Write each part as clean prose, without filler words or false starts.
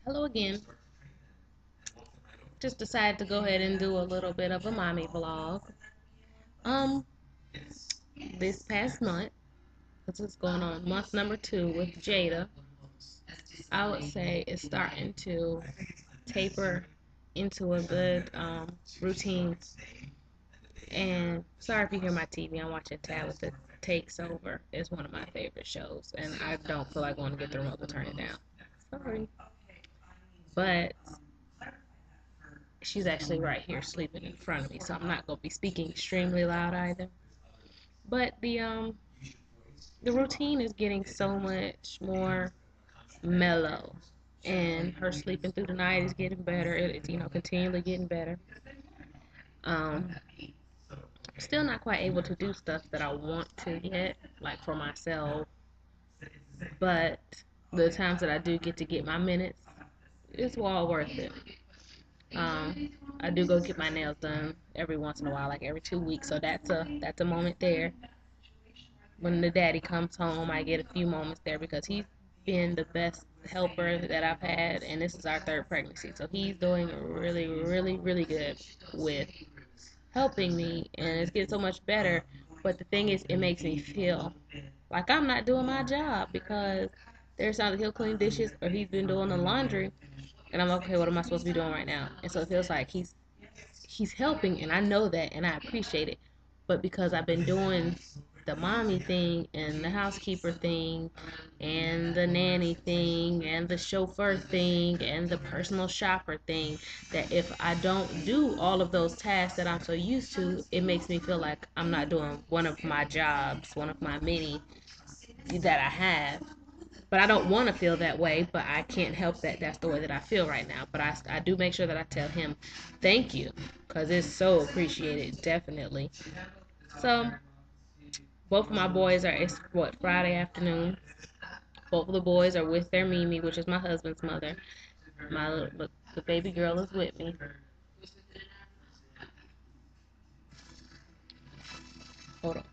Hello again. Just decided to go ahead and do a little bit of a mommy vlog. Um, this past month, because it's going on month number 2 with Jada, I would say it's starting to taper into a good routine. And sorry if you hear my TV, I'm watching Tabitha Takes Over. It's one of my favorite shows, and I don't feel like I want to get the remote to turn it down. Sorry. But she's actually right here sleeping in front of me, so I'm not gonna be speaking extremely loud either. But the routine is getting so much more mellow, and her sleeping through the night is getting better. It's continually getting better. Um, Still not quite able to do stuff that I want to yet, like for myself. But the times that I do get to get my minutes, it's all worth it. I do go get my nails done every once in a while, like every 2 weeks. So that's a moment there. When the daddy comes home, I get a few moments there because he's been the best helper that I've had, and this is our third pregnancy. So he's doing really, really, really good with helping me, and it's getting so much better. But the thing is, it makes me feel like I'm not doing my job because there's times that he'll clean dishes or he's been doing the laundry, and I'm like, okay, what am I supposed to be doing right now? And so it feels like he's helping, and I know that, and I appreciate it. But because I've been doing the mommy thing and the housekeeper thing and the nanny thing and the chauffeur thing and the personal shopper thing, that if I don't do all of those tasks that I'm so used to, it makes me feel like I'm not doing one of my jobs, one of my many that I have. But I don't want to feel that way, but I can't help that that's the way that I feel right now. But I do make sure that I tell him thank you because it's so appreciated, definitely. So both of my boys are, it's what, Friday afternoon. Both of the boys are with their Mimi, which is my husband's mother. The baby girl is with me. Hold on.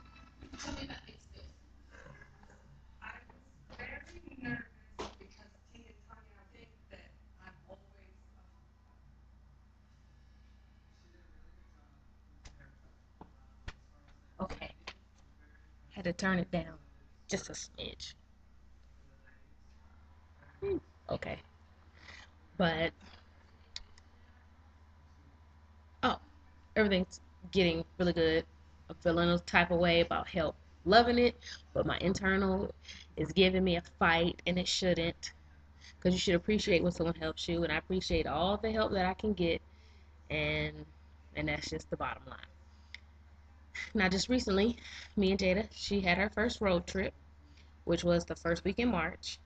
Okay. Had to turn it down just a smidge. Okay. But, oh, everything's getting really good. I'm feeling a type of way about help, loving it, but my internal is giving me a fight, and it shouldn't. Because you should appreciate when someone helps you, and I appreciate all the help that I can get, and that's just the bottom line. Now, just recently, me and Jada, she had her first road trip, which was the first week in March.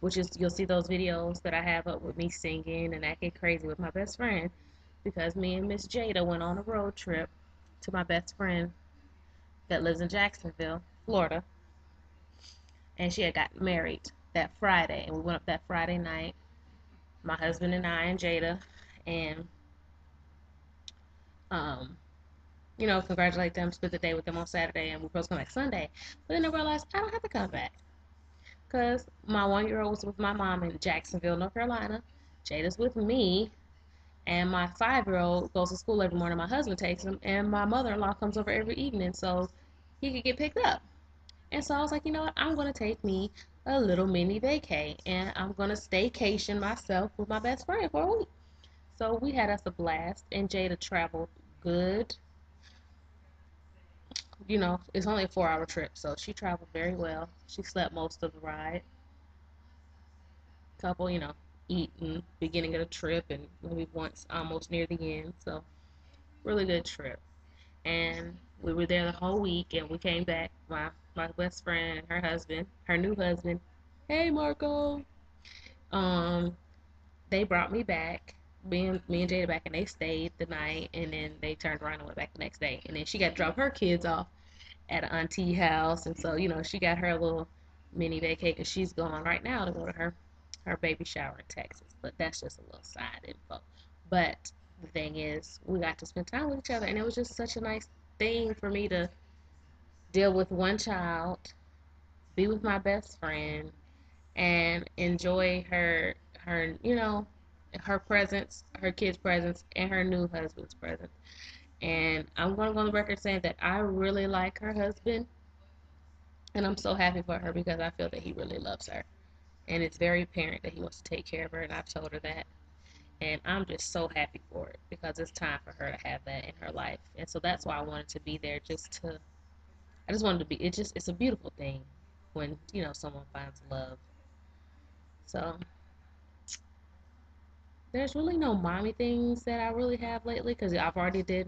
Which is, you'll see those videos that I have up with me singing and acting crazy with my best friend, because me and Miss Jada went on a road trip to my best friend that lives in Jacksonville, Florida, and she had got married that Friday, and we went up that Friday night, my husband and I and Jada, and um, congratulate them, spend the day with them on Saturday, and we were supposed to come back Sunday. But then I realized I don't have to come back because my 1-year-old was with my mom in Jacksonville, North Carolina. Jada's with me, and my 5-year-old goes to school every morning. My husband takes him, and my mother-in-law comes over every evening so he could get picked up. And so I was like, you know what? I'm going to take me a little mini vacay, and I'm going to staycation myself with my best friend for a week. So we had us a blast, and Jada traveled good. It's only a 4-hour trip, so she traveled very well. She slept most of the ride. Couple, eating beginning of the trip and maybe once almost near the end. So really good trip. And we were there the whole week, and we came back. My best friend, her husband, her new husband. Hey, Marco. Um, they brought me back. Me and Jada back, and they stayed the night, and then they turned around and went back the next day. And then she got to drop her kids off at an auntie house, and so she got her little mini vacay because she's going right now to go to her baby shower in Texas. But that's just a little side info. But the thing is, we got to spend time with each other, and it was just such a nice thing for me to deal with one child, be with my best friend, and enjoy her, her presence, her kid's presence, and her new husband's presence. And I'm going to go on the record saying that I really like her husband, and I'm so happy for her because I feel that he really loves her. And it's very apparent that he wants to take care of her, and I've told her that. And I'm just so happy for it because it's time for her to have that in her life. And so that's why I wanted to be there I just wanted to be, it's a beautiful thing when, someone finds love. So there's really no mommy things that I really have lately because I've already did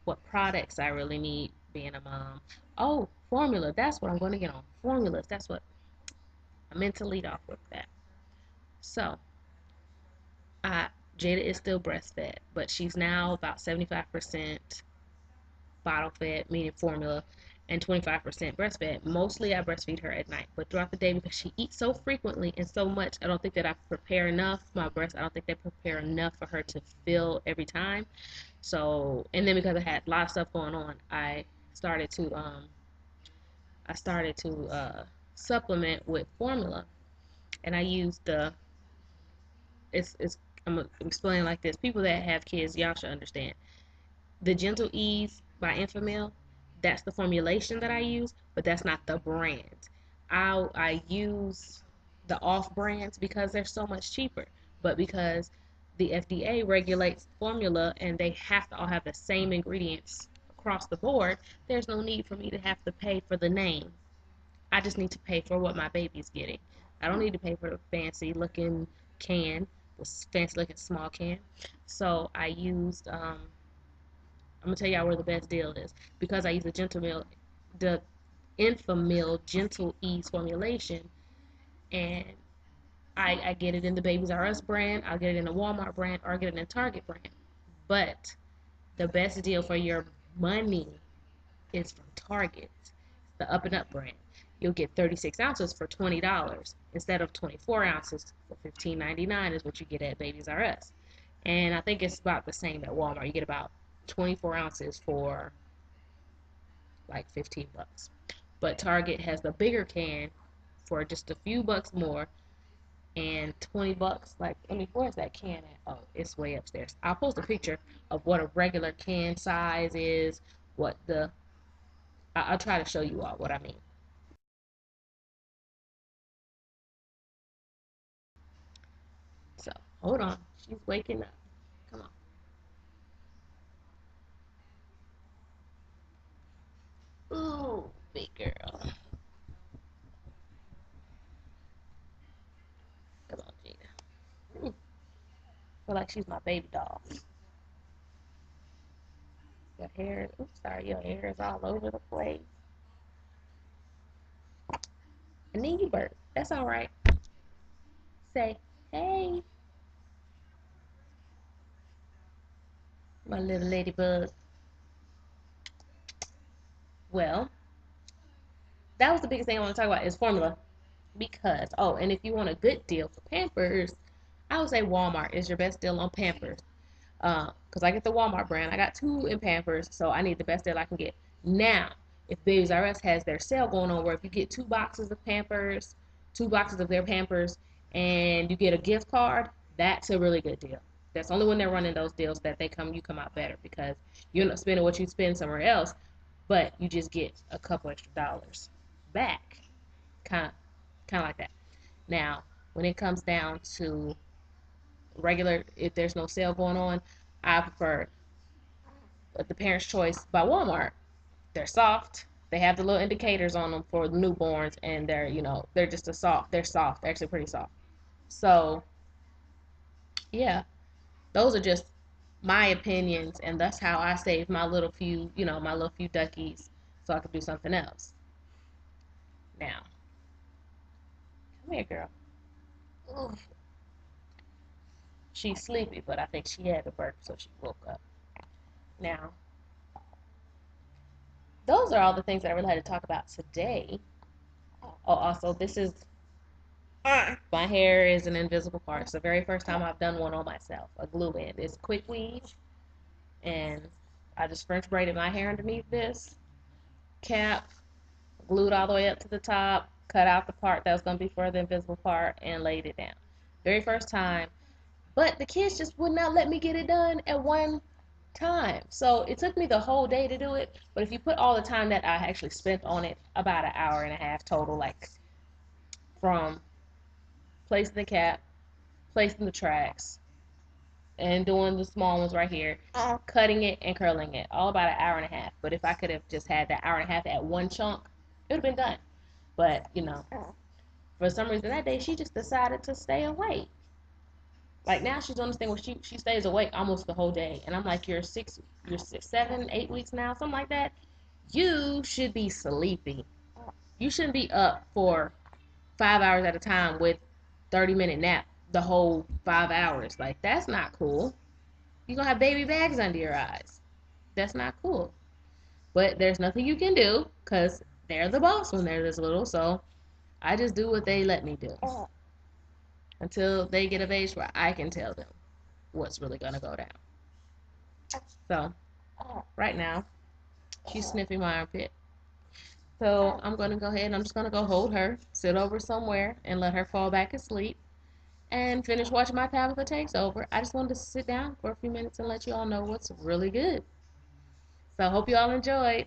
what products I really need being a mom. Oh, formula. That's what I'm going to get on. Formulas. That's what I meant to lead off with that. So, I, Jada is still breastfed, but she's now about 75% bottle fed, meaning formula, and 25% breastfed. Mostly I breastfeed her at night, but throughout the day because she eats so frequently and so much, I don't think that I prepare enough. My breast, I don't think they prepare enough for her to fill every time. So, and then because I had a lot of stuff going on, started to I started to supplement with formula, and I used I'm explaining like this. People that have kids, y'all should understand. The Gentle Ease by Enfamil, that's the formulation that I use, but that's not the brand. I use the off brands because they're so much cheaper, but because the FDA regulates formula and they have to all have the same ingredients across the board, there's no need for me to have to pay for the name. I just need to pay for what my baby's getting. I don't need to pay for the fancy looking can, the fancy looking small can. So I used I'm gonna tell y'all where the best deal is because I use the Enfamil Gentle Ease formulation, and I get it in the Babies R Us brand, I'll get it in the Walmart brand, or I get it in the Target brand. But the best deal for your money is from Target, the Up and Up brand. You'll get 36 ounces for $20 instead of 24 ounces for $15.99 is what you get at Babies R Us. And I think it's about the same at Walmart. You get about 24 ounces for like 15 bucks. But Target has the bigger can for just a few bucks more and 20 bucks. Like, I mean, where's that can at? Oh, it's way upstairs. I'll post a picture of what a regular can size is, what I'll try to show you all what I mean. So, hold on. She's waking up. Come on. Ooh, big girl. Come on, Jada. Ooh, feel like she's my baby doll. Your hair is all over the place. And then you burp. That's all right. Say, hey, my little ladybug. Well, that was the biggest thing I want to talk about is formula. Because, oh, and if you want a good deal for Pampers, I would say Walmart is your best deal on Pampers. Because I get the Walmart brand. I got two in Pampers, so I need the best deal I can get. Now, if Babies R Us has their sale going on where if you get two boxes of Pampers, two boxes of their Pampers, and you get a gift card, that's a really good deal. That's only when they're running those deals that you come out better because you're not spending what you spend somewhere else, but you just get a couple extra dollars back. Kind of, kind of like that. Now, when it comes down to regular, if there's no sale going on, I prefer the Parents' Choice by Walmart. They're soft. They have the little indicators on them for the newborns, and they're just They're soft. They're actually pretty soft. So yeah, those are just my opinions, and that's how I save my little few duckies, so I could do something else. Now, come here, girl. Ooh, she's sleepy, but I think she had a burp, so she woke up. Now, those are all the things that I really had to talk about today. Oh, also, my hair is an invisible part. It's the very first time I've done one on myself, a glue end. It's quick weave, and I just French braided my hair underneath this cap, glued all the way up to the top, cut out the part that was going to be for the invisible part, and laid it down. Very first time. But the kids just would not let me get it done at one time. So it took me the whole day to do it. But if you put all the time that I actually spent on it, about an hour and a half total, like from placing the cap, placing the tracks, and doing the small ones right here, cutting it and curling it, all about an hour and a half. But if I could have just had that hour and a half at one chunk, it would have been done. But, for some reason that day, she just decided to stay awake. Like now she's on this thing where she stays awake almost the whole day. And I'm like, you're 7, 8 weeks now, something like that. You should be sleeping. You shouldn't be up for 5 hours at a time with 30-minute nap the whole 5 hours. Like, that's not cool. You're going to have baby bags under your eyes. That's not cool. But there's nothing you can do because they're the boss when they're this little. So I just do what they let me do until they get of age where I can tell them what's really going to go down. So right now, she's sniffing my armpit. So I'm going to go ahead and I'm just going to go hold her, sit over somewhere, and let her fall back asleep and finish watching my Tabitha Takes Over. I just wanted to sit down for a few minutes and let you all know what's really good. So I hope you all enjoyed.